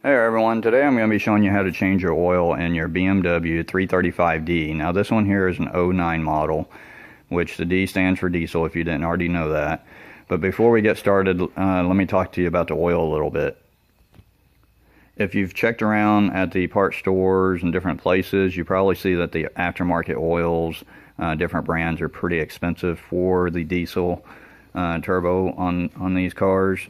Hey everyone, today I'm going to be showing you how to change your oil in your BMW 335D. Now this one here is an '09 model, which the D stands for diesel if you didn't already know that. But before we get started, let me talk to you about the oil a little bit. If you've checked around at the parts stores and different places, you probably see that the aftermarket oils, different brands, are pretty expensive for the diesel turbo on these cars.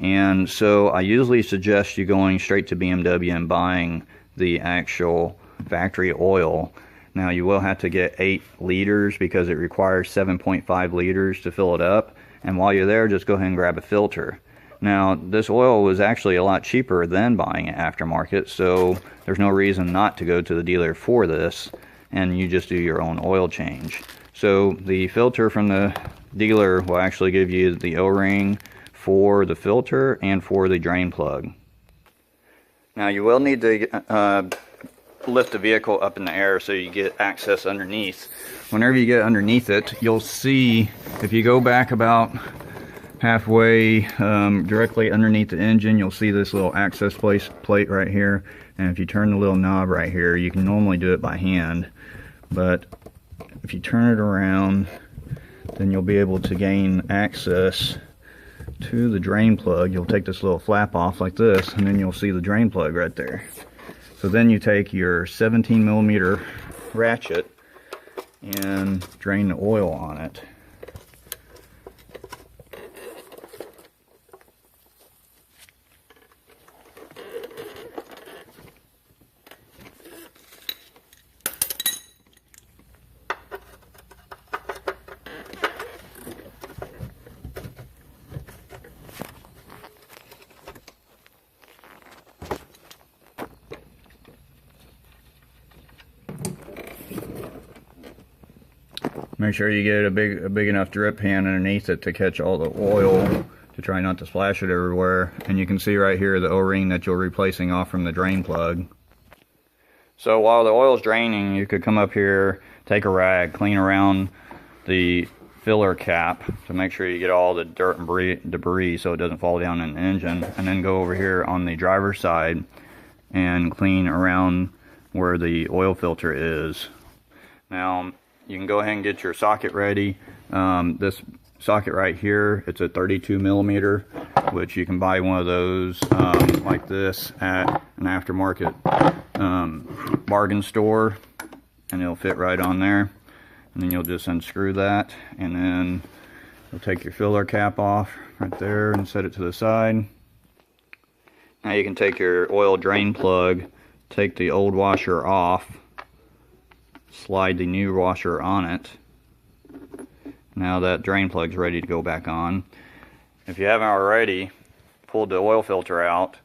And so I usually suggest you going straight to BMW and buying the actual factory oil. Now you will have to get 8 liters because it requires 7.5 liters to fill it up. And while you're there, just go ahead and grab a filter. Now this oil was actually a lot cheaper than buying it aftermarket, so there's no reason not to go to the dealer for this, and you just do your own oil change. So the filter from the dealer will actually give you the O-ring for the filter and for the drain plug. Now you will need to lift the vehicle up in the air so you get access underneath. Whenever you get underneath it, you'll see, if you go back about halfway directly underneath the engine, you'll see this little access plate right here. And if you turn the little knob right here, you can normally do it by hand, but if you turn it around, then you'll be able to gain access to the drain plug. You'll take this little flap off like this, and then you'll see the drain plug right there. So then you take your 17mm ratchet and drain the oil on it. Make sure you get a big enough drip pan underneath it to catch all the oil, to try not to splash it everywhere. And you can see right here the O-ring that you're replacing off from the drain plug. So while the oil's draining, you could come up here, take a rag, clean around the filler cap to make sure you get all the dirt and debris so it doesn't fall down in the engine, and then go over here on the driver's side and clean around where the oil filter is. Now you can go ahead and get your socket ready. This socket right here, it's a 32mm, which you can buy one of those like this at an aftermarket bargain store, and it'll fit right on there. And then you'll just unscrew that, and then you'll take your filler cap off right there and set it to the side. Now you can take your oil drain plug, take the old washer off, slide the new washer on it. Now that drain plug's ready to go back on. If you haven't already pulled the oil filter out,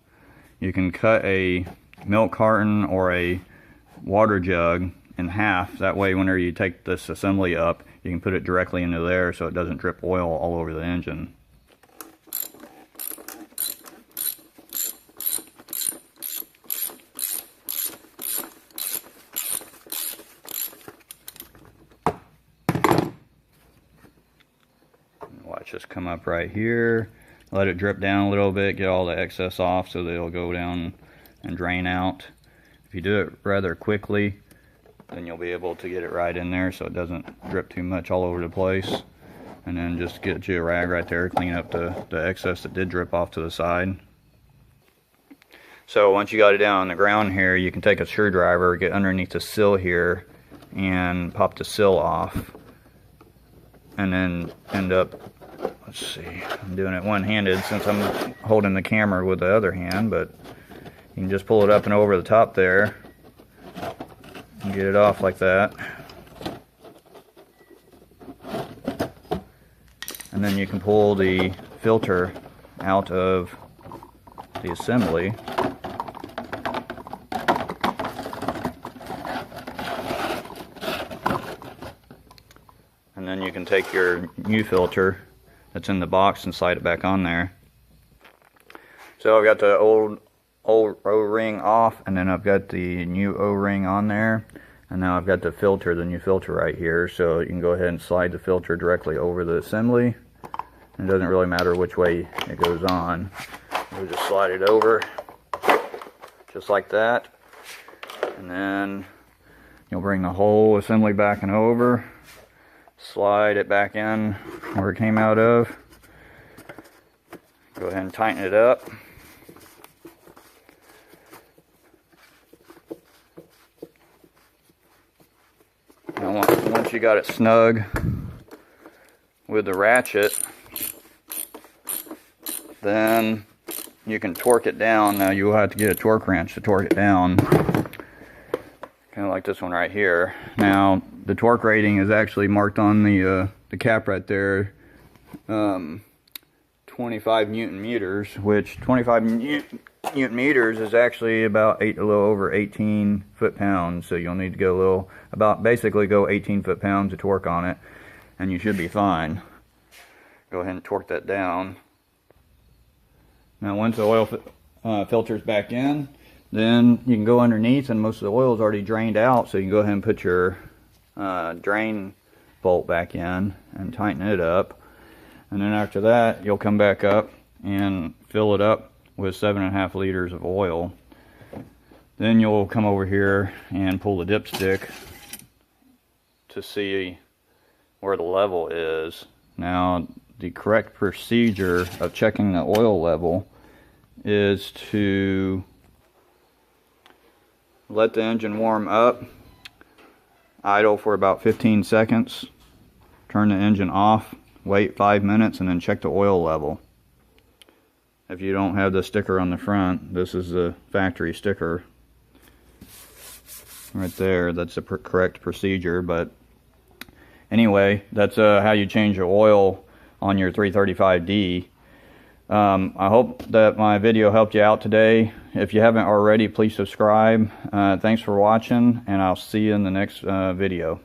you can cut a milk carton or a water jug in half. That way whenever you take this assembly up, you can put it directly into there so it doesn't drip oil all over the engine. Watch this come up right here, let it drip down a little bit, get all the excess off so that it'll go down and drain out. If you do it rather quickly, then you'll be able to get it right in there so it doesn't drip too much all over the place. And then just get you a rag right there, clean up the excess that did drip off to the side. So once you got it down on the ground here, you can take a screwdriver, get underneath the sill here, and pop the sill off. And then end up, let's see, I'm doing it one-handed since I'm holding the camera with the other hand, but you can just pull it up and over the top there and get it off like that. And then you can pull the filter out of the assembly. And then you can take your new filter that's in the box and slide it back on there. So I've got the old O-ring off, and then I've got the new O-ring on there. And now I've got the filter, the new filter right here. So you can go ahead and slide the filter directly over the assembly. It doesn't really matter which way it goes on. We'll just slide it over. just like that. And then you'll bring the whole assembly back and over, slide it back in where it came out of. Go ahead and tighten it up. Now once you got it snug with the ratchet, then you can torque it down. Now you will have to get a torque wrench to torque it down, kind of like this one right here. Now the torque rating is actually marked on the cap right there, 25 Newton meters, which 25 Newton meters is actually about a little over 18 foot-pounds. So you'll need to go basically go 18 foot-pounds of torque on it, and you should be fine. Go ahead and torque that down. Now once the oil filter's back in, then you can go underneath, and most of the oil is already drained out, so you can go ahead and put your drain bolt back in and tighten it up. And then after that, you'll come back up and fill it up with 7.5 liters of oil. Then you'll come over here and pull the dipstick to see where the level is. Now the correct procedure of checking the oil level is to let the engine warm up, idle for about 15 seconds, turn the engine off, wait 5 minutes, and then check the oil level. If you don't have the sticker on the front, this is the factory sticker right there. That's the correct procedure. But anyway, that's how you change your oil on your 335D. I hope that my video helped you out today. If you haven't already, please subscribe. Thanks for watching, and I'll see you in the next video.